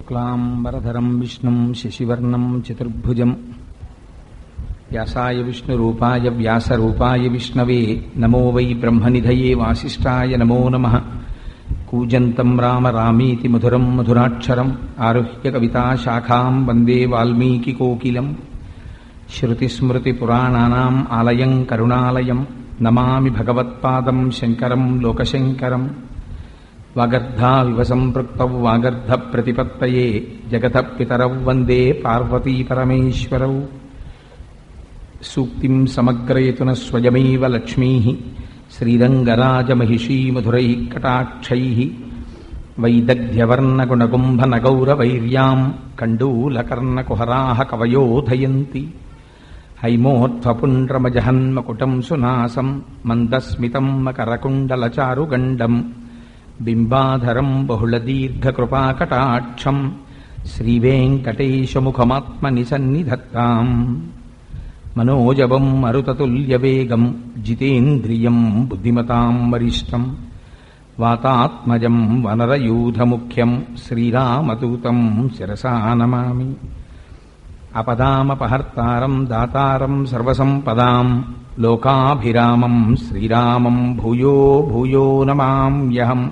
శుక్లాంబరధరం విష్ణుం శశివర్ణం చతుర్భుజం వ్యాసాయ విష్ణురూపాయ వ్యాసరూపాయ విష్ణవే నమో వై బ్రహ్మనిధయే వాసిష్ఠాయ నమో నమః. కూజంతం రామ రామీతి మధురం మధురాక్షరం ఆరుహ్య కవితాశాఖాం వందే వాల్మీకికోకిలం. శ్రుతిస్మృతిపురాణానాం ఆలయం కరుణాలయం నమామి భగవత్పాదం శంకరం లోకశంకరం. వాగర్ధావివ సంపృక్తౌ వాగర్ధప్రతిపత్తయే జగతః పితరౌ వందే పార్వతీపరమేశ్వరౌ. సూక్తిం సమగ్రయతున స్వయమేవ లక్ష్మీః శ్రీరంగరాజమహిషీ మధురైః కటాక్షైః. వైదగ్ధ్యవర్ణగుణగుంభనగౌరవైర్యాం కండూలకర్ణకుహరాः కవయోధయంతి. హైమోర్ధ్వపుండ్రమజహన్మకుటం సునాసం మందస్మితం మకరకుండలచారుగండం బింబాధరం బహుళదీర్ఘకృపాకటాక్షం శ్రీవేంకటేశముఖమాత్మని సన్నిధత్తాం. మనోజవం మరుతతుల్యవేగం జితేంద్రియం బుద్ధిమతాం వరిష్టం వాతాత్మజం వనరయూధముఖ్యం శ్రీరామదూతం శిరసా నమామి. అపదామపహర్తారం దాతారం సర్వసంపదాం లోకాభిరామం శ్రీరామం భూయో భూయో నమామ్యహం.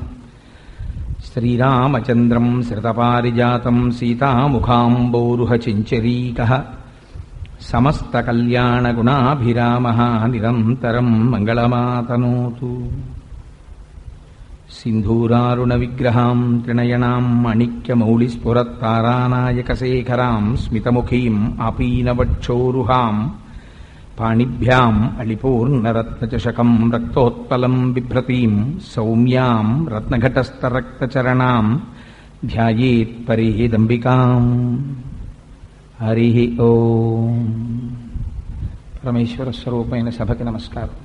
శ్రీరామచంద్రం శ్రితపారిజాతం సీతాముఖాంబోరుహచించరీకః సమస్తకల్యాణగుణాభిరామः నిరంతరం మంగళమాతనోతు. సింధూరారుణవిగ్రహాం త్రినయనాం మాణిక్యమౌళిస్ఫురత్తారానాయకశేఖరాం స్మితముఖీం ఆపీనవక్షోరుహాం పాణిభ్యాం అళిపూర్ణరత్నచషకం రక్తోత్పలం బిభ్రతీం సౌమ్యాం రత్నఘటస్థరక్తచరణాం ధ్యాయేత్ పరేదంబికాం. హరి ఓం. పరమేశ్వర స్వరూపమైన సభకి నమస్కారం.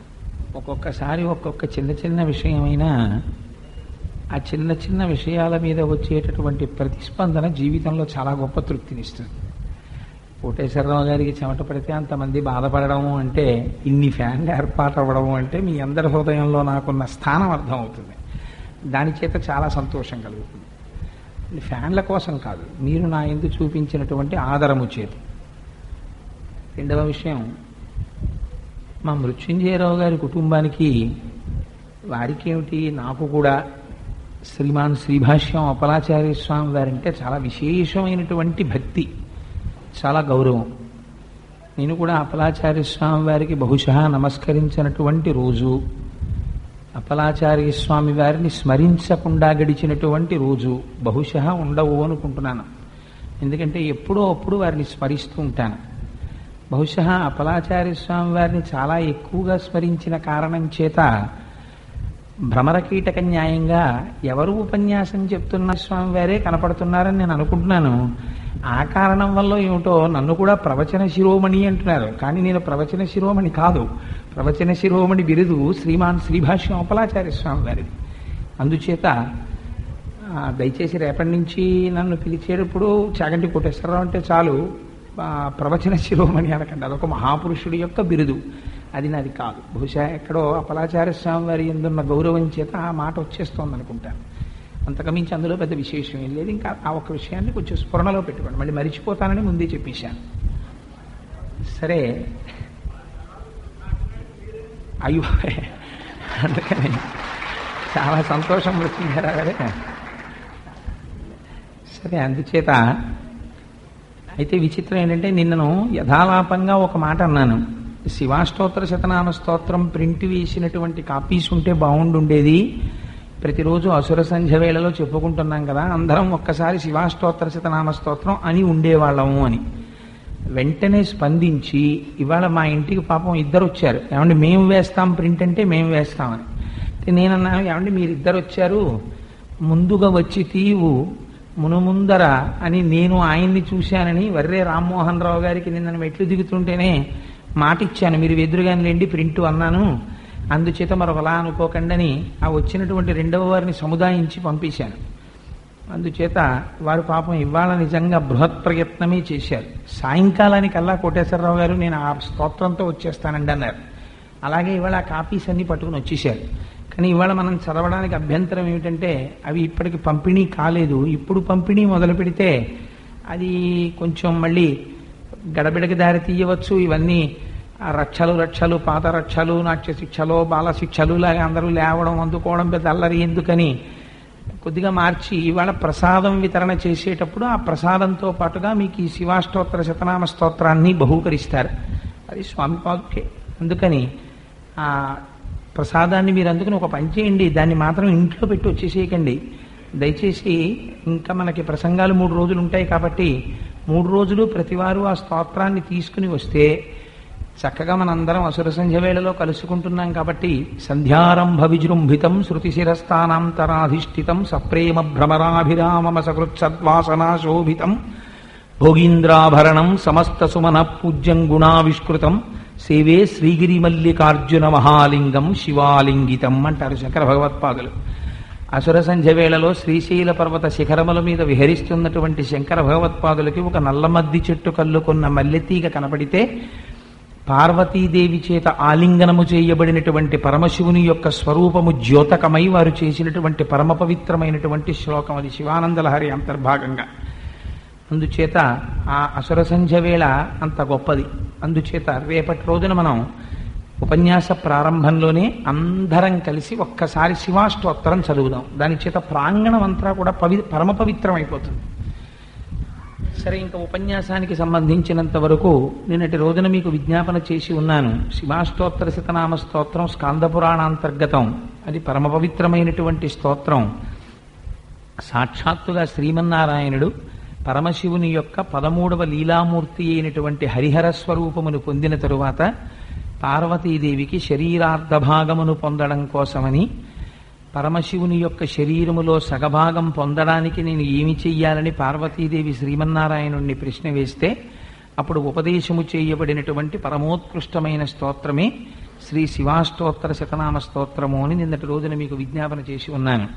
ఒక్కొక్కసారి ఒక్కొక్క చిన్న చిన్న విషయమైనా ఆ చిన్న చిన్న విషయాల మీద వచ్చేటటువంటి ప్రతిస్పందన జీవితంలో చాలా గొప్ప తృప్తినిస్తుంది. కోటేశ్వరరావు గారికి చెమట పడితే అంతమంది బాధపడము అంటే, ఇన్ని ఫ్యాన్లు ఏర్పాటు అవ్వడము అంటే మీ అందరి హృదయంలో నాకున్న స్థానం అర్థమవుతుంది. దాని చేత చాలా సంతోషం కలుగుతుంది. ఫ్యాన్ల కోసం కాదు, మీరు నా యందు చూపించినటువంటి ఆదరము చేత. రెండవ విషయం, మా మృత్యుంజయరావు గారి కుటుంబానికి వారికి ఏమిటి నాకు కూడా శ్రీమాన్ శ్రీభాష్యం అప్పలాచార్య స్వామి వారంటే చాలా విశేషమైనటువంటి భక్తి, చాలా గౌరవం. నేను కూడా అప్పలాచార్య స్వామి వారికి బహుశా నమస్కరించినటువంటి రోజు, అప్పలాచార్య స్వామి వారిని స్మరించకుండా గడిచినటువంటి రోజు బహుశా ఉండవు అనుకుంటున్నాను. ఎందుకంటే ఎప్పుడో అప్పుడు వారిని స్మరిస్తూ ఉంటాను. బహుశా అప్పలాచార్య స్వామి వారిని చాలా ఎక్కువగా స్మరించిన కారణం చేత భ్రమరకీటక న్యాయంగా ఎవరు ఉపన్యాసం చెప్తున్న స్వామి వారే కనపడుతున్నారని నేను అనుకుంటున్నాను. ఆ కారణం వల్ల ఏమిటో నన్ను కూడా ప్రవచన శిరోమణి అంటున్నారు, కానీ నేను ప్రవచన శిరోమణి కాదు. ప్రవచన శిరోమణి బిరుదు శ్రీమాన్ శ్రీభాష్యం అప్పలాచార్య స్వామి వారిది. అందుచేత దయచేసి రేపటి నుంచి నన్ను పిలిచేటప్పుడు చాగంటి కోటేశ్వరరావు అంటే చాలు, ప్రవచన శిరోమణి అనకండి. అదొక మహాపురుషుడి యొక్క బిరుదు, అది నాది కాదు. బహుశా ఎక్కడో అప్పలాచార్య స్వామి వారి ఎందున్న గౌరవం చేత ఆ మాట వచ్చేస్తోంది అనుకుంటాను. అంతకుమించి అందులో పెద్ద విశేషం ఏం లేదు. ఇంకా ఆ ఒక్క విషయాన్ని కొంచెం స్ఫురణలో పెట్టుకోండి, మళ్ళీ మరిచిపోతానని ముందే చెప్పేశాను. సరే, అయ్యో అందుకని చాలా సంతోషం వచ్చింది కదా. సరే, అందుచేత అయితే విచిత్రం ఏంటంటే, నిన్నను యథాలాపంగా ఒక మాట అన్నాను. శివాష్టోత్తర శతనామ స్తోత్రం ప్రింట్ వేసినటువంటి కాపీస్ ఉంటే బాగుండుండేది. ప్రతిరోజు అసుర సంధ్య వేళలో చెప్పుకుంటున్నాం కదా, అందరం ఒక్కసారి శివాష్టోత్తర శతనామ స్తోత్రం అని ఉండేవాళ్ళము అని. వెంటనే స్పందించి ఇవాళ మా ఇంటికి పాపం ఇద్దరు వచ్చారు. ఏమంటే మేము వేస్తాం ప్రింట్ అంటే మేము వేస్తామని. నేనన్నాను, ఏమంటే మీరిద్దరు వచ్చారు, ముందుగా వచ్చి తీవు మునుముందర అని నేను ఆయన్ని చూశానని వర్రే రామ్మోహన్ రావు గారికి నిన్న మెట్లు దిగుతుంటేనే మాట ఇచ్చాను, మీరు ఎదురుగాని రండి ప్రింటు అన్నాను. అందుచేత మరొకలా అనుకోకండి అని ఆ వచ్చినటువంటి రెండవ వారిని సముదాయించి పంపించాను. అందుచేత వారు పాపం ఇవాళ నిజంగా బృహత్ ప్రయత్నమే చేశారు. సాయంకాలానికల్లా కోటేశ్వరరావు గారు నేను ఆ స్తోత్రంతో వచ్చేస్తానండి అన్నారు. అలాగే ఇవాళ ఆ కాపీస్ అన్ని పట్టుకుని వచ్చేసారు. కానీ ఇవాళ మనం చదవడానికి అభ్యంతరం ఏమిటంటే అవి ఇప్పటికి పంపిణీ కాలేదు. ఇప్పుడు పంపిణీ మొదలు పెడితే అది కొంచెం మళ్ళీ గడబిడకి దారి తీయవచ్చు. ఇవన్నీ రక్షలు పాత రక్షలు, నాట్య శిక్షలు, బాల శిక్షలు లాగా అందరూ లేవడం అందుకోవడం పెద్ద అల్లరి ఎందుకని కొద్దిగా మార్చి ఇవాళ ప్రసాదం వితరణ చేసేటప్పుడు ఆ ప్రసాదంతో పాటుగా మీకు ఈ శివాష్టోత్తర శతనామ స్తోత్రాన్ని బహూకరిస్తారు. అది స్వామి పాదుకే. అందుకని ఆ ప్రసాదాన్ని మీరు అందుకని ఒక పని చేయండి, దాన్ని మాత్రం ఇంట్లో పెట్టి వచ్చేసేయకండి దయచేసి. ఇంకా మనకి ప్రసంగాలు 3 రోజులు ఉంటాయి కాబట్టి 3 రోజులు ప్రతివారు ఆ స్తోత్రాన్ని తీసుకుని వస్తే చక్కగా మనందరం అసుర సంధ్య వేళలో కలుసుకుంటున్నాం కాబట్టి సంధ్యారంభ విజృంభితం శృతి శిరస్థానాంతరాధిష్ఠితం సప్రేమ భ్రమరాభిరామమ సకృత్సద్వాసనాశోభితం భోగీంద్రాభరణం సమస్త సుమన పూజ్యం గుణావిష్కృతం సేవే శ్రీగిరి మల్లికార్జున మహాలింగం శివాలింగితం అంటారు శంకర భగవత్పాదులు. అసుర సంధ్య వేళలో శ్రీశైల పర్వత శిఖరముల మీద విహరిస్తున్నటువంటి శంకర భగవత్పాదులకి ఒక నల్లమద్ది చెట్టు కల్లుకున్న మల్లెతీగ కనపడితే పార్వతీదేవి చేత ఆలింగనము చేయబడినటువంటి పరమశివుని యొక్క స్వరూపము ద్యోతకమై వారు చేసినటువంటి పరమ పవిత్రమైనటువంటి శ్లోకం అది శివానందలహరి అంతర్భాగంగా. అందుచేత ఆ అసుర సంధ్య వేళ అంత గొప్పది. అందుచేత రేపటి రోజున మనం ఉపన్యాస ప్రారంభంలోనే అందరం కలిసి ఒక్కసారి శివాష్టోత్తరం చదువుదాం. దాని చేత ప్రాంగణం అంతా కూడా పరమ పవిత్రం అయిపోతుంది. సరే, ఇంకా ఉపన్యాసానికి సంబంధించినంత వరకు నిన్నటి రోజున మీకు విజ్ఞాపన చేసి ఉన్నాను. శివాష్టోత్తర శతనామ స్తోత్రం స్కాందపురాణాంతర్గతం. అది పరమ పవిత్రమైనటువంటి స్తోత్రం. సాక్షాత్తుగా శ్రీమన్నారాయణుడు పరమశివుని యొక్క 13వ లీలామూర్తి అయినటువంటి హరిహర స్వరూపమును పొందిన తరువాత పార్వతీదేవికి శరీరార్ధభాగమును పొందడం కోసమని పరమశివుని యొక్క శరీరములో సగభాగం పొందడానికి నేను ఏమి చెయ్యాలని పార్వతీదేవి శ్రీమన్నారాయణుణ్ణి ప్రశ్న వేస్తే అప్పుడు ఉపదేశము చేయబడినటువంటి పరమోత్కృష్టమైన స్తోత్రమే శ్రీ శివాష్టోత్తర శతనామ స్తోత్రము అని నిన్నటి రోజున మీకు విజ్ఞాపన చేసి ఉన్నాను.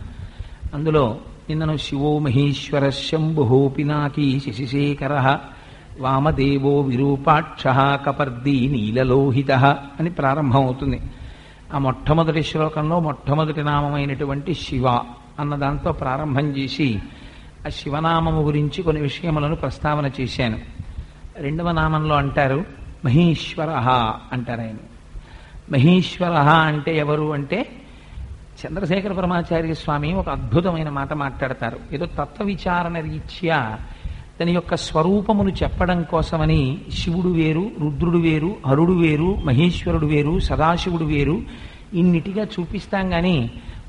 అందులో నిన్నను శివో మహేశ్వర శంభు పినాకీ శశిశేఖర వామదేవో విరూపాక్ష కపర్దీ నీలలోహిత అని ప్రారంభమవుతుంది. ఆ మొట్టమొదటి శ్లోకంలో మొట్టమొదటి నామమైనటువంటి శివ అన్న దాంతో ప్రారంభం చేసి ఆ శివనామము గురించి కొన్ని విషయములను ప్రస్తావన చేశాను. 2వ నామంలో అంటారు మహేశ్వర అంటారు. ఆయన మహేశ్వర అంటే ఎవరు అంటే చంద్రశేఖర పరమాచార్య స్వామి ఒక అద్భుతమైన మాట మాట్లాడతారు. ఏదో తత్వ విచారణ రీత్యా తన యొక్క స్వరూపమును చెప్పడం కోసమని శివుడు వేరు, రుద్రుడు వేరు, హరుడు వేరు, మహేశ్వరుడు వేరు, సదాశివుడు వేరు ఇన్నిటిగా చూపిస్తాం. కానీ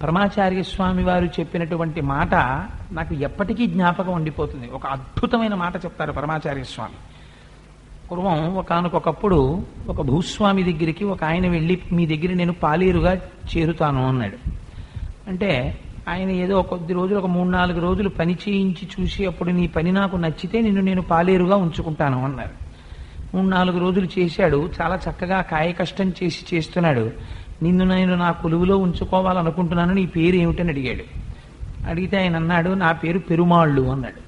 పరమాచార్య స్వామి వారు చెప్పినటువంటి మాట నాకు ఎప్పటికీ జ్ఞాపకం ఉండిపోతుంది. ఒక అద్భుతమైన మాట చెప్తారు పరమాచార్య స్వామి. పూర్వం ఒకానొకప్పుడు ఒక భూస్వామి దగ్గరికి ఒక ఆయన వెళ్ళి మీ దగ్గర నేను పాలేరుగా చేరుతాను అన్నాడు. అంటే ఆయన ఏదో కొద్ది రోజులు ఒక 3-4 రోజులు పని చేయించి చూసి అప్పుడు నీ పని నాకు నచ్చితే నిన్ను నేను పాలేరుగా ఉంచుకుంటాను అన్నారు. 3-4 రోజులు చేశాడు. చాలా చక్కగా కాయ కష్టం చేసి చేస్తున్నాడు. నిన్ను నేను నా కొలువులో ఉంచుకోవాలనుకుంటున్నాను, నీ పేరు ఏమిటని అడిగాడు. అడిగితే ఆయన అన్నాడు నా పేరు పెరుమాళ్ళు అన్నాడు.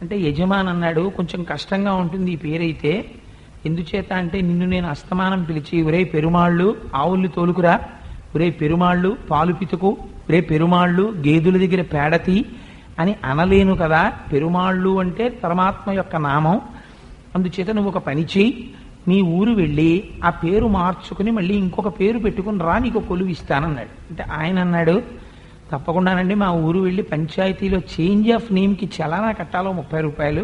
అంటే యజమాని అన్నాడు కొంచెం కష్టంగా ఉంటుంది ఈ పేరైతే, ఎందుచేత అంటే నిన్ను నేను అస్తమానం పిలిచి ఒరే పెరుమాళ్ళు ఆవుల్ని తోలుకురా, ఒరే పెరుమాళ్ళు పాలు పితుకు, ఒరే పెరుమాళ్ళు గేదుల దగ్గర పేడతి అని అనలేను కదా. పెరుమాళ్ళు అంటే పరమాత్మ యొక్క నామం. అందుచేత నువ్వు ఒక పని చేయి, మీ ఊరు వెళ్ళి ఆ పేరు మార్చుకుని మళ్ళీ ఇంకొక పేరు పెట్టుకుని రా, నీకు కొలువు ఇస్తానన్నాడు. అంటే ఆయన అన్నాడు తప్పకుండానండి, మా ఊరు వెళ్ళి పంచాయతీలో చేంజ్ ఆఫ్ నేమ్కి చలానా కట్టాలో 30 రూపాయలు,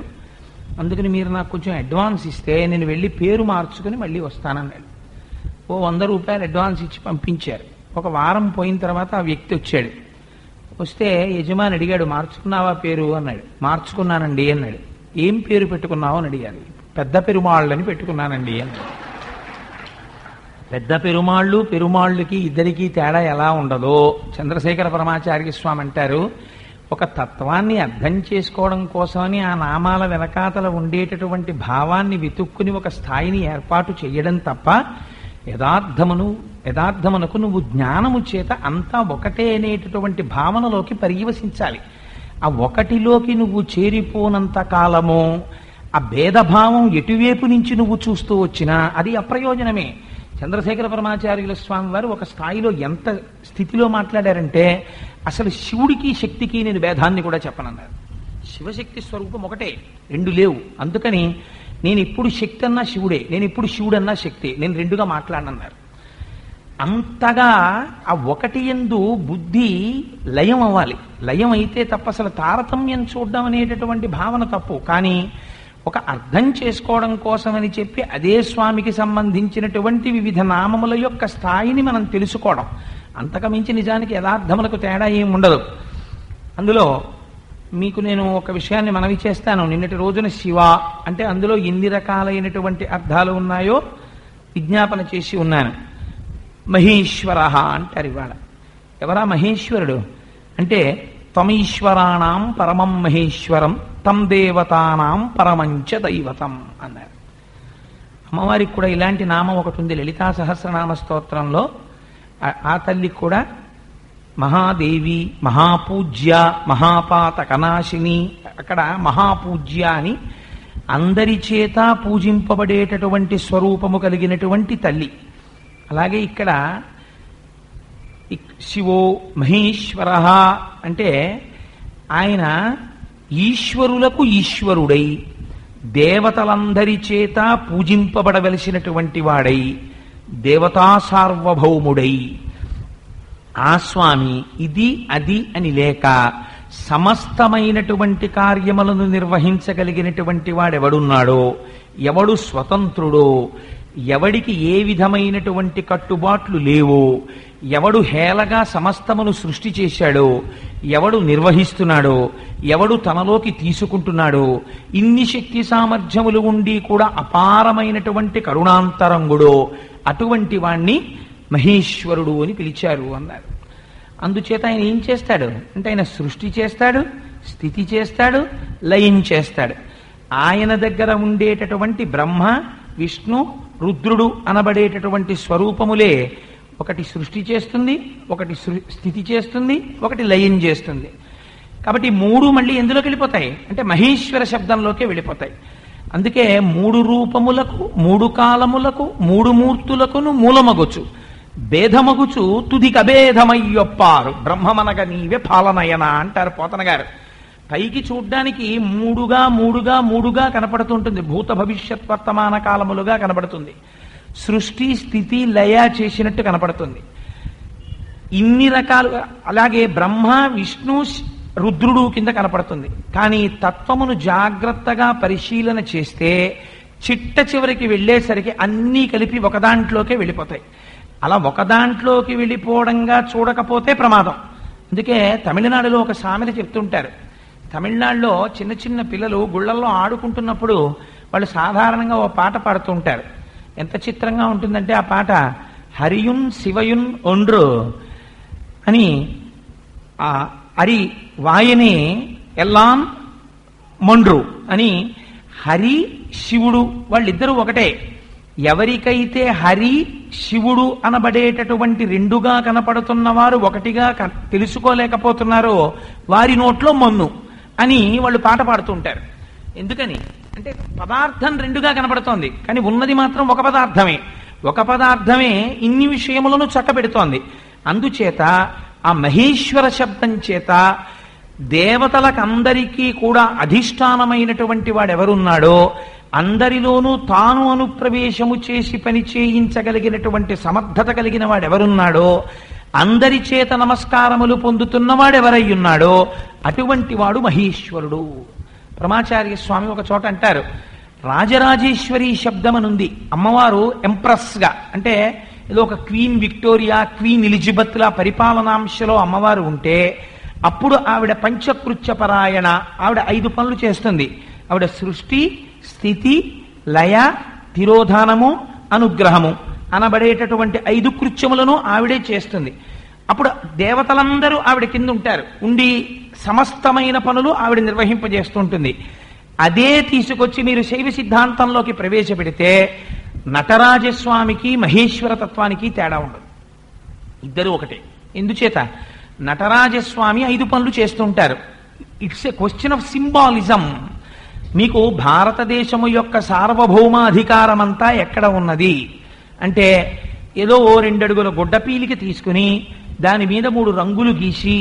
అందుకని మీరు నాకు కొంచెం అడ్వాన్స్ ఇస్తే నేను వెళ్ళి పేరు మార్చుకుని మళ్ళీ వస్తానన్నాడు. ఓ 100 రూపాయలు అడ్వాన్స్ ఇచ్చి పంపించారు. ఒక వారం పోయిన తర్వాత ఆ వ్యక్తి వచ్చాడు. వస్తే యజమాని అడిగాడు మార్చుకున్నావా పేరు అన్నాడు. మార్చుకున్నానండి అన్నాడు. ఏం పేరు పెట్టుకున్నావు అని అడిగారు. పెద్ద పెరుమాళ్ళని పెట్టుకున్నానండి అన్నాడు. పెద్ద పెరుమాళ్ళు పెరుమాళ్ళకి ఇద్దరికీ తేడా ఎలా ఉండదో చంద్రశేఖర పరమాచార్య స్వామి అంటారు. ఒక తత్వాన్ని అర్థం చేసుకోవడం కోసమని ఆ నామాల వెనకాతల ఉండేటటువంటి భావాన్ని వెతుక్కుని ఒక స్థాయిని ఏర్పాటు చేయడం తప్ప యథార్థమునకు నువ్వు జ్ఞానము చేత అంతా ఒకటే అనేటటువంటి భావనలోకి పర్యవసించాలి. ఆ ఒకటిలోకి నువ్వు చేరిపోనంత కాలము ఆ భేదభావం ఎటువైపు నుంచి నువ్వు చూస్తూ వచ్చినా అది అప్రయోజనమే. చంద్రశేఖర పరమాచార్యుల స్వామి వారు ఒక స్థాయిలో ఎంత స్థితిలో మాట్లాడారంటే అసలు శివుడికి శక్తికి నేను భేదాన్ని కూడా చెప్పనన్నారు. శివశక్తి స్వరూపం ఒకటే, రెండు లేవు. అందుకని నేను ఇప్పుడు శక్తి అన్నా శివుడే, నేను ఇప్పుడు శివుడన్నా శక్తి, నేను రెండుగా మాట్లాడనన్నారు. అంతగా ఆ ఒకటి యందు బుద్ధి లయం అవ్వాలి. లయం అయితే తప్ప అసలు తారతమ్యం చూడడం అనేటటువంటి భావన తప్పు. కానీ ఒక అర్థం చేసుకోవడం కోసమని చెప్పి అదే స్వామికి సంబంధించినటువంటి వివిధ నామముల యొక్క స్థాయిని మనం తెలుసుకోవడం, అంతకమించి నిజానికి యథార్థములకు తేడా ఏమి ఉండదు. అందులో మీకు నేను ఒక విషయాన్ని మనవి చేస్తాను. నిన్నటి రోజున శివ అంటే అందులో ఎన్ని రకాలైనటువంటి అర్థాలు ఉన్నాయో విజ్ఞాపన చేసి ఉన్నాను. మహేశ్వర అంటారు ఇవాళ. ఎవరా మహేశ్వరుడు అంటే త్వమీశ్వరాణం పరమం మహేశ్వరం తం దేవతానాం పరమంచ దైవతం అన్నారు. అమ్మవారికి కూడా ఇలాంటి నామం ఒకటి ఉంది లలితా సహస్రనామ స్తోత్రంలో. ఆ తల్లికి కూడా మహాదేవి, మహాపూజ్య, మహాపాతకనాశిని, అక్కడ మహాపూజ్య అని అందరి చేత పూజింపబడేటటువంటి స్వరూపము కలిగినటువంటి తల్లి. అలాగే ఇక్కడ శివో మహేశ్వర అంటే ఆయన ఈశ్వరులకు ఈశ్వరుడై దేవతలందరి చేత పూజింపబడవలసినటువంటి వాడై దేవతా సార్వభౌముడై ఆ స్వామి ఇది అది అని లేక సమస్తమైనటువంటి కార్యములను నిర్వహించగలిగినటువంటి వాడెవడున్నాడో, ఎవడు స్వతంత్రుడో, ఎవడికి ఏ విధమైనటువంటి కట్టుబాట్లు లేవో, ఎవడు హేళగా సమస్తమును సృష్టి చేశాడో, ఎవడు నిర్వహిస్తున్నాడో, ఎవడు తనలోకి తీసుకుంటున్నాడో, ఇన్ని శక్తి సామర్థ్యములు ఉండి కూడా అపారమైనటువంటి కరుణాంతరంగుడో అటువంటి వాణ్ణి మహేశ్వరుడు అని పిలిచారు అన్నారు. అందుచేత ఆయన ఏం చేస్తాడు అంటే ఆయన సృష్టి చేస్తాడు, స్థితి చేస్తాడు, లయం చేస్తాడు. ఆయన దగ్గర ఉండేటటువంటి బ్రహ్మ, విష్ణు, రుద్రుడు అనబడేటటువంటి స్వరూపములే ఒకటి సృష్టి చేస్తుంది, ఒకటి స్థితి చేస్తుంది, ఒకటి లయం చేస్తుంది. కాబట్టి మూడు మళ్ళీ ఎందులోకి వెళ్ళిపోతాయి అంటే మహేశ్వర శబ్దంలోకే వెళ్ళిపోతాయి. అందుకే మూడు రూపములకు, మూడు కాలములకు, మూడు మూర్తులకును మూలమగొచ్చు, భేదమగుచు తుదికి అభేదమయ్యొప్పారు బ్రహ్మమనగ నీవే పాలనయన అంటారు పోతన గారు. పైకి చూడ్డానికి మూడుగా కనపడుతుంటుంది, భూత భవిష్యత్ వర్తమాన కాలములుగా కనపడుతుంది, సృష్టి స్థితి లయ చేసినట్టు కనపడుతుంది. ఇన్ని రకాలుగా అలాగే బ్రహ్మ, విష్ణు, రుద్రుడు కింద కనపడుతుంది. కానీ తత్వమును జాగ్రత్తగా పరిశీలన చేస్తే చిట్ట చివరికి వెళ్ళేసరికి అన్నీ కలిపి ఒక దాంట్లోకే వెళ్ళిపోతాయి. అలా ఒక దాంట్లోకి వెళ్ళిపోవడంగా చూడకపోతే ప్రమాదం. అందుకే తమిళనాడులో ఒక సామెత చెప్తుంటారు. తమిళనాడులో చిన్న చిన్న పిల్లలు గుళ్ళల్లో ఆడుకుంటున్నప్పుడు వాళ్ళు సాధారణంగా ఓ పాట పాడుతూ ఉంటారు. ఎంత చిత్రంగా ఉంటుందంటే ఆ పాట హరియున్ శివయున్ ఒండ్రు అని, హరి వాయనే ఎల్లాం మొండ్రు అని, హరి శివుడు వాళ్ళిద్దరూ ఒకటే. ఎవరికైతే హరి శివుడు అనబడేటటువంటి రెండుగా కనపడుతున్న వారు ఒకటిగా తెలుసుకోలేకపోతున్నారో వారి నోట్లో మన్ను అని వాళ్ళు పాట పాడుతుంటారు. ఎందుకని అంటే పదార్థం రెండుగా కనపడుతోంది, కానీ ఉన్నది మాత్రం ఒక పదార్థమే. ఒక పదార్థమే ఇన్ని విషయములను చక్కబెడుతోంది. అందుచేత ఆ మహేశ్వర శబ్దం చేత దేవతలకందరికీ కూడా అధిష్టానమైనటువంటి వాడెవరున్నాడో, అందరిలోనూ తాను అనుప్రవేశము చేసి పని చేయించగలిగినటువంటి సమర్థత కలిగిన వాడెవరున్నాడో, అందరి చేత నమస్కారములు పొందుతున్నవాడెవరయ్యున్నాడో అటువంటి వాడు మహేశ్వరుడు. పరమాచార్య స్వామి ఒక చోట అంటారు, రాజరాజేశ్వరి శబ్దమనుంది. అమ్మవారు ఎంప్రెస్గా అంటే ఏదో ఒక క్వీన్ విక్టోరియా, క్వీన్ ఎలిజబెత్ లా పరిపాలనాంశలో అమ్మవారు ఉంటే అప్పుడు ఆవిడ పంచకృత్యపరాయణ, ఆవిడ 5 పనులు చేస్తుంది. ఆవిడ సృష్టి, స్థితి, లయ, తిరోధానము, అనుగ్రహము అనబడేటటువంటి 5 కృత్యములను ఆవిడే చేస్తుంది. అప్పుడు దేవతలందరూ ఆవిడ కింద ఉంటారు, ఉండి సమస్తమైన పనులు ఆవిడ నిర్వహింపజేస్తుంటుంది. అదే తీసుకొచ్చి మీరు శైవ సిద్ధాంతంలోకి ప్రవేశపెడితే నటరాజస్వామికి మహేశ్వర తత్వానికి తేడా ఉండదు, ఇద్దరు ఒకటే. ఎందుచేత నటరాజస్వామి 5 పనులు చేస్తుంటారు. It's a question of symbolism. మీకు భారతదేశము యొక్క సార్వభౌమాధికారం అంతా ఎక్కడ ఉన్నది అంటే ఏదో ఓ 2 అడుగుల గుడ్డపీలికి తీసుకుని దాని మీద 3 రంగులు గీసి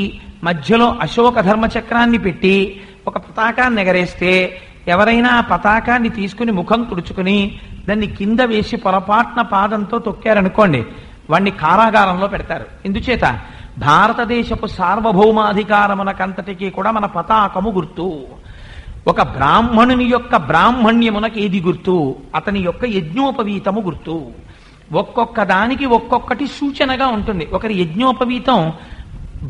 మధ్యలో అశోక ధర్మచక్రాన్ని పెట్టి ఒక పతాకాన్ని ఎగరేస్తే ఎవరైనా ఆ పతాకాన్ని తీసుకుని ముఖం తుడుచుకుని దాన్ని కింద వేసి పొరపాటున పాదంతో తొక్కారనుకోండి, వాణ్ణి కారాగారంలో పెడతారు. ఎందుచేత? భారతదేశపు సార్వభౌమాధికారమునకంతటికీ కూడా మన పతాకము గుర్తు. ఒక బ్రాహ్మణుని యొక్క బ్రాహ్మణ్యమునకు ఏది గుర్తు? అతని యొక్క యజ్ఞోపవీతము గుర్తు. ఒక్కొక్క దానికి ఒక్కొక్కటి సూచనగా ఉంటుంది. ఒకరి యజ్ఞోపవీతం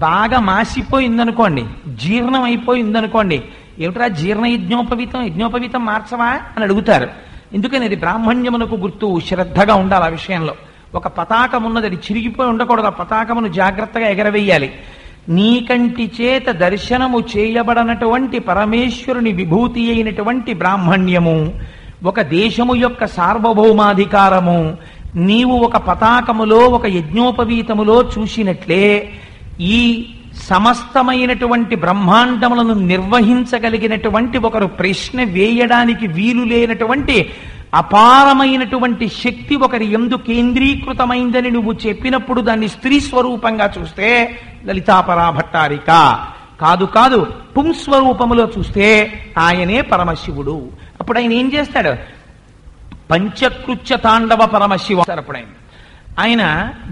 బాగా మాసిపోయిందనుకోండి, జీర్ణం అయిపోయిందనుకోండి, ఏమిట్రా జీర్ణ యజ్ఞోపవీతం మార్చవా అని అడుగుతారు. ఎందుకని? అది బ్రాహ్మణ్యమునకు గుర్తు. శ్రద్ధగా ఉండాలి ఆ విషయంలో. ఒక పతాకం ఉన్నది, అది చిరిగిపోయి ఉండకూడదు. ఆ పతాకమును జాగ్రత్తగా ఎగరవేయాలి. నీకంటి చేత దర్శనము చేయబడనటువంటి పరమేశ్వరుని విభూతి అయినటువంటి బ్రాహ్మణ్యము, ఒక దేశము యొక్క సార్వభౌమాధికారము నీవు ఒక పతాకములో ఒక యజ్ఞోపవీతములో చూసినట్లే ఈ సమస్తమైనటువంటి బ్రహ్మాండములను నిర్వహించగలిగినటువంటి ఒకరు ప్రశ్న వేయడానికి వీలు లేనటువంటి అపారమైనటువంటి శక్తి ఒకరి యందు కేంద్రీకృతమైందని నువ్వు చెప్పినప్పుడు దాన్ని స్త్రీ స్వరూపంగా చూస్తే లలితాపరాభట్టారిక కాదు, కాదు పుంస్వరూపములో చూస్తే ఆయనే పరమశివుడు. అప్పుడు ఆయన ఏం చేస్తాడు? పంచకృత్య తాండవ పరమశివ. అప్పుడు ఆయన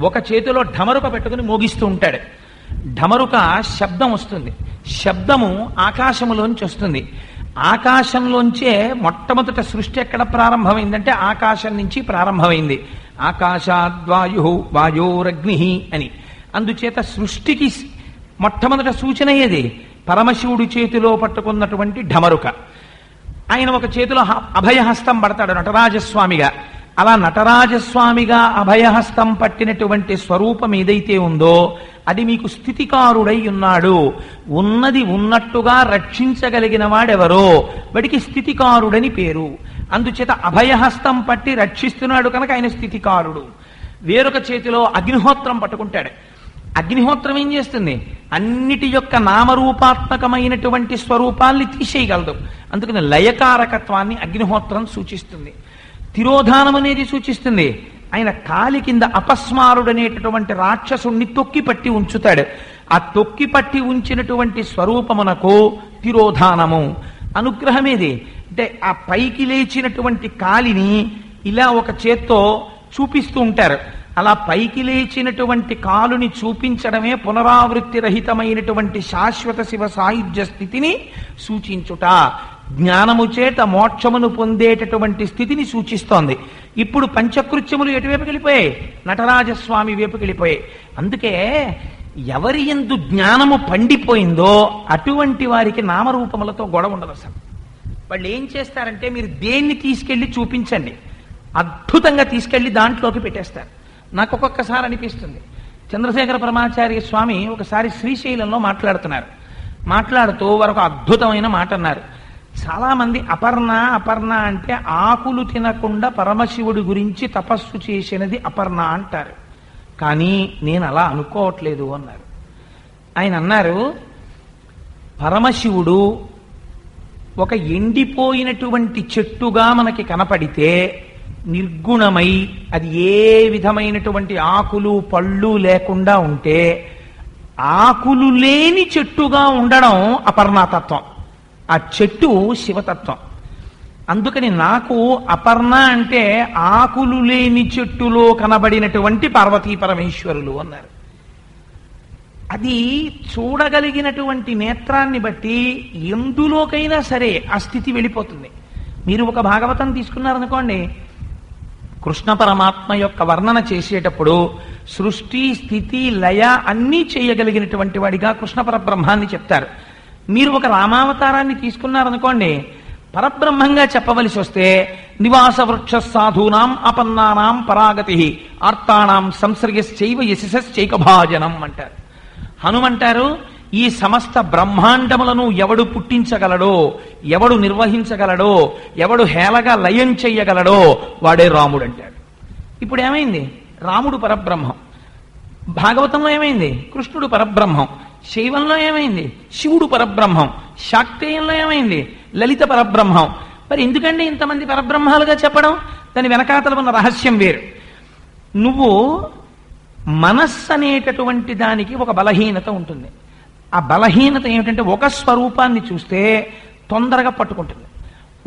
ఒక చేతిలో ఢమరుక పెట్టుకుని మోగిస్తూ ఉంటాడు. ఢమరుక శబ్దం వస్తుంది. శబ్దము ఆకాశములోంచి వస్తుంది. ఆకాశంలోంచే మొట్టమొదట సృష్టి ఎక్కడ ప్రారంభమైందంటే ఆకాశం నుంచి ప్రారంభమైంది. ఆకాశాద్వాయు వాయోరగ్ని అని. అందుచేత సృష్టికి మొట్టమొదట సూచన ఏది? పరమశివుడి చేతిలో పట్టుకున్నటువంటి ఢమరుక. ఆయన ఒక చేతిలో అభయహస్తం పడతాడు నటరాజస్వామిగా. అలా నటరాజస్వామిగా అభయహస్తం పట్టినటువంటి స్వరూపం ఏదైతే ఉందో అది మీకు స్థితికారుడై ఉన్నాడు. ఉన్నది ఉన్నట్టుగా రక్షించగలిగిన వాడెవరో వాడికి స్థితికారుడని పేరు. అందుచేత అభయహస్తం పట్టి రక్షిస్తున్నాడు కనుక ఆయన స్థితికారుడు. వేరొక చేతిలో అగ్నిహోత్రం పట్టుకుంటాడు. అగ్నిహోత్రం ఏం చేస్తుంది? అన్నిటి యొక్క నామరూపాత్మకమైనటువంటి స్వరూపాల్ని తీసేయగలదు. అందుకని లయకారకత్వాన్ని అగ్నిహోత్రం సూచిస్తుంది. తిరోధానం అనేది సూచిస్తుంది. ఆయన కాలి కింద అపస్మారుడనేటటువంటి రాక్షసుణ్ణి తొక్కిపట్టి ఉంచుతాడు. ఆ తొక్కిపట్టి ఉంచినటువంటి స్వరూపమునకు తిరోధానము. అనుగ్రహమేది అంటే ఆ పైకి లేచినటువంటి కాలిని ఇలా ఒక చేత్తో చూపిస్తూ ఉంటారు. అలా పైకి లేచినటువంటి కాలుని చూపించడమే పునరావృత్తి రహితమైనటువంటి శాశ్వత శివ సాయుధ్య స్థితిని సూచించుట. జ్ఞానము చేత మోక్షమును పొందేటటువంటి స్థితిని సూచిస్తోంది. ఇప్పుడు పంచకృత్యములు ఎటువైపుకి వెళ్ళిపోయాయి? నటరాజస్వామి వైపుకి వెళ్ళిపోయాయి. అందుకే ఎవరి యందు జ్ఞానము పండిపోయిందో అటువంటి వారికి నామరూపములతో గొడవ ఉండదు. అసలు వాళ్ళు ఏం చేస్తారంటే మీరు దేన్ని తీసుకెళ్లి చూపించండి, అద్భుతంగా తీసుకెళ్లి దాంట్లోకి పెట్టేస్తారు. నాకు ఒక్కొక్కసారి అనిపిస్తుంది, చంద్రశేఖర పరమాచార్య స్వామి ఒకసారి శ్రీశైలంలో మాట్లాడుతూ వారు ఒక అద్భుతమైన మాట అన్నారు. చాలా మంది అపర్ణ అంటే ఆకులు తినకుండా పరమశివుడి గురించి తపస్సు చేసినది అపర్ణ అంటారు. కానీ నేను అలా అనుకోవట్లేదు అన్నారు. ఆయన అన్నారు, పరమశివుడు ఒక ఎండిపోయినటువంటి చెట్టుగా మనకి కనపడితే నిర్గుణమై అది ఏ విధమైనటువంటి ఆకులు పళ్ళు లేకుండా ఉంటే ఆకులు లేని చెట్టుగా ఉండడం అపర్ణాతత్వం. ఆ చెట్టు శివతత్వం. అందుకని నాకు అపర్ణ అంటే ఆకులు లేని చెట్టులో కనబడినటువంటి పార్వతీ పరమేశ్వరులు అన్నారు. అది చూడగలిగినటువంటి నేత్రాన్ని బట్టి ఎందులోకైనా సరే ఆ స్థితి వెళ్ళిపోతుంది. మీరు ఒక భాగవతం తీసుకున్నారనుకోండి, కృష్ణ పరమాత్మ యొక్క వర్ణన చేసేటప్పుడు సృష్టి స్థితి లయ అన్నీ చేయగలిగినటువంటి వాడిగా కృష్ణ పరబ్రహ్మాన్ని చెప్తారు. మీరు ఒక రామావతారాన్ని తీసుకున్నారనుకోండి, పరబ్రహ్మంగా చెప్పవలసి వస్తే నివాస వృక్ష సాధూనాం అపన్నానాం పరాగతి ఆర్తానాం సంసర్గశ్చైవ యశశ్చైకభాజనం అంటారు. హనుమంటారు, ఈ సమస్త బ్రహ్మాండములను ఎవడు పుట్టించగలడో, ఎవడు నిర్వహించగలడో, ఎవడు హేళగా లయం చెయ్యగలడో వాడే రాముడు అంటాడు. ఇప్పుడు ఏమైంది? రాముడు పరబ్రహ్మం. భాగవతంలో ఏమైంది? కృష్ణుడు పరబ్రహ్మం. శైవంలో ఏమైంది? శివుడు పరబ్రహ్మం. శాక్తేయంలో ఏమైంది? లలిత పరబ్రహ్మం. మరి ఎందుకండి ఇంతమంది పరబ్రహ్మాలుగా చెప్పడం? దాని వెనకాతల ఉన్న రహస్యం వేరు. నువ్వు మనస్సు అనేటటువంటి దానికి ఒక బలహీనత ఉంటుంది. ఆ బలహీనత ఏమిటంటే ఒక స్వరూపాన్ని చూస్తే తొందరగా పట్టుకుంటుంది,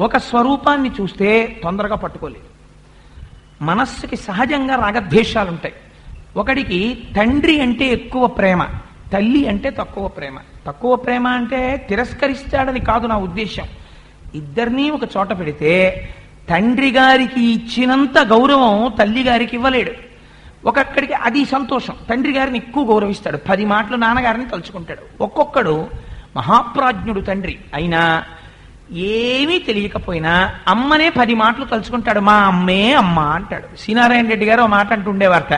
ఒక స్వరూపాన్ని చూస్తే తొందరగా పట్టుకోలేదు. మనస్సుకి సహజంగా రాగద్వేషాలు ఉంటాయి. ఒకడికి తండ్రి అంటే ఎక్కువ ప్రేమ, తల్లి అంటే తక్కువ ప్రేమ. తక్కువ ప్రేమ అంటే తిరస్కరిస్తాడని కాదు నా ఉద్దేశం. ఇద్దరినీ ఒక చోట పెడితే తండ్రి గారికి ఇచ్చినంత గౌరవం తల్లి గారికి ఇవ్వలేడు. ఒక్కొక్కడికి అది సంతోషం, తండ్రి గారిని ఎక్కువ గౌరవిస్తాడు, 10 మాటలు నాన్నగారిని తలుచుకుంటాడు. ఒక్కొక్కడు మహాప్రాజ్ఞుడు తండ్రి అయినా ఏమీ తెలియకపోయినా అమ్మనే 10 మాటలు తలుచుకుంటాడు. మా అమ్మే అమ్మ అంటాడు. శ్రీనారాయణ రెడ్డి గారు ఒక మాట అంటుండేవారట,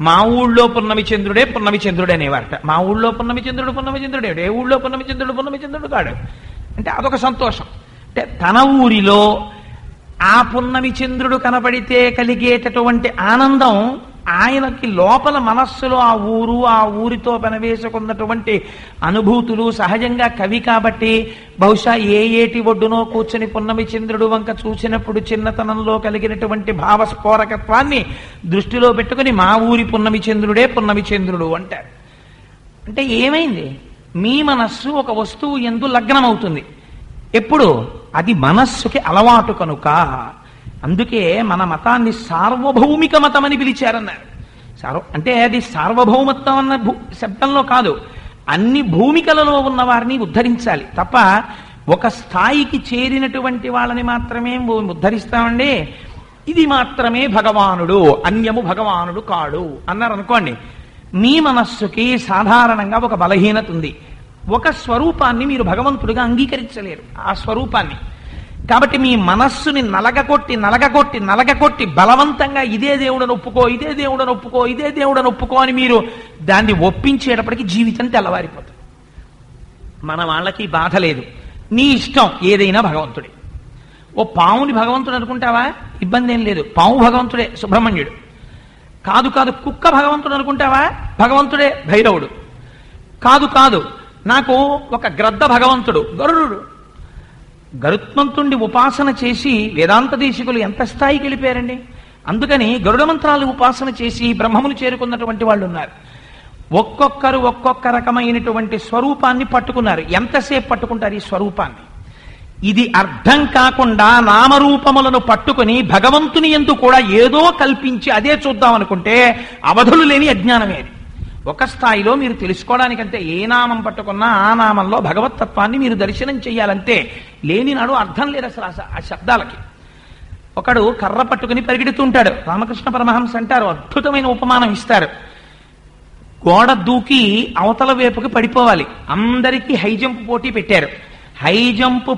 మా ఊళ్ళో పున్నమి చంద్రుడే పున్నమి చంద్రుడే అనేవారట. మా ఊళ్ళో పున్నమి చంద్రుడు పున్నమి చంద్రుడే, ఏ ఊళ్ళో పున్నమి చంద్రుడు పున్నమి చంద్రుడు కాడు. అంటే అదొక సంతోషం. అంటే తన ఊరిలో ఆ పున్నమి చంద్రుడు కనపడితే కలిగేటటువంటి ఆనందం ఆయనకి లోపల మనస్సులో ఆ ఊరు, ఆ ఊరితో పెనవేసుకున్నటువంటి అనుభూతులు సహజంగా కవి కాబట్టి బహుశా ఏ ఏటి ఒడ్డునో కూర్చొని పున్నమి చంద్రుడు వంక చూసినప్పుడు చిన్నతనంలో కలిగినటువంటి భావస్ఫోరకత్వాన్ని దృష్టిలో పెట్టుకుని మా ఊరి పున్నమి చంద్రుడే పున్నమి చంద్రుడు అంటారు. అంటే ఏమైంది? మీ మనస్సు ఒక వస్తువు యందు లగ్నమవుతుంది. ఎప్పుడు? అది మనస్సుకి అలవాటు కనుక. అందుకే మన మతాన్ని సార్వభౌమిక మతం అని పిలిచారన్నారు. అంటే అది సార్వభౌమత్వం అన్న శబ్దంలో కాదు, అన్ని భూమికలలో ఉన్న వారిని ఉద్ధరించాలి తప్ప ఒక స్థాయికి చేరినటువంటి వాళ్ళని మాత్రమే ఉద్ధరిస్తామండి. ఇది మాత్రమే భగవానుడు, అన్యము భగవానుడు కాడు అన్నారు అనుకోండి. మీ మనస్సుకి సాధారణంగా ఒక బలహీనత ఉంది. ఒక స్వరూపాన్ని మీరు భగవంతుడిగా అంగీకరించలేరు, ఆ స్వరూపాన్ని. కాబట్టి మీ మనస్సుని నలగకొట్టి బలవంతంగా ఇదే దేవుడని ఒప్పుకో, ఇదే దేవుడని ఒప్పుకో, ఇదే దేవుడని ఒప్పుకో అని మీరు దాన్ని ఒప్పించేటప్పటికి జీవితం తెల్లవారిపోతుంది. మన వాళ్ళకి బాధ లేదు, నీ ఇష్టం ఏదైనా భగవంతుడే. ఓ పావుని భగవంతుడు అనుకుంటావా? ఇబ్బంది ఏం లేదు, పావు భగవంతుడే సుబ్రహ్మణ్యుడు. కాదు కుక్క భగవంతుడు అనుకుంటావా? భగవంతుడే భైరవుడు. కాదు నాకు ఒక గ్రద్ద భగవంతుడు గరుడు. గరుత్మంతుణ్ణి ఉపాసన చేసి వేదాంత దేశికులు ఎంత స్థాయికి వెళ్ళిపోయారండి. అందుకని గరుడ మంత్రాలు ఉపాసన చేసి బ్రహ్మమును చేరుకున్నటువంటి వాళ్ళు ఉన్నారు. ఒక్కొక్కరు ఒక్కొక్క రకమైనటువంటి స్వరూపాన్ని పట్టుకున్నారు. ఎంతసేపు పట్టుకుంటారు ఈ స్వరూపాన్ని? ఇది అర్థం కాకుండా నామరూపములను పట్టుకుని భగవంతుని యందు కూడా ఏదో కల్పించి అదే చూద్దాం అనుకుంటే అవధులు లేని అజ్ఞానమే. ఒక స్థాయిలో మీరు తెలుసుకోవడానికంటే ఏ నామం పట్టుకున్నా ఆ నామంలో భగవతత్వాన్ని మీరు దర్శనం చెయ్యాలంటే, లేని నాడు అర్థం లేదు అసలు ఆ శబ్దాలకి. ఒకడు కర్ర పట్టుకుని పరిగెడుతుంటాడు. రామకృష్ణ పరమహంస అంటారు, అద్భుతమైన ఉపమానం ఇస్తారు. గోడ దూకి అవతల వైపుకి పడిపోవాలి, అందరికీ హై జంప్ పోటీ పెట్టారు. High jump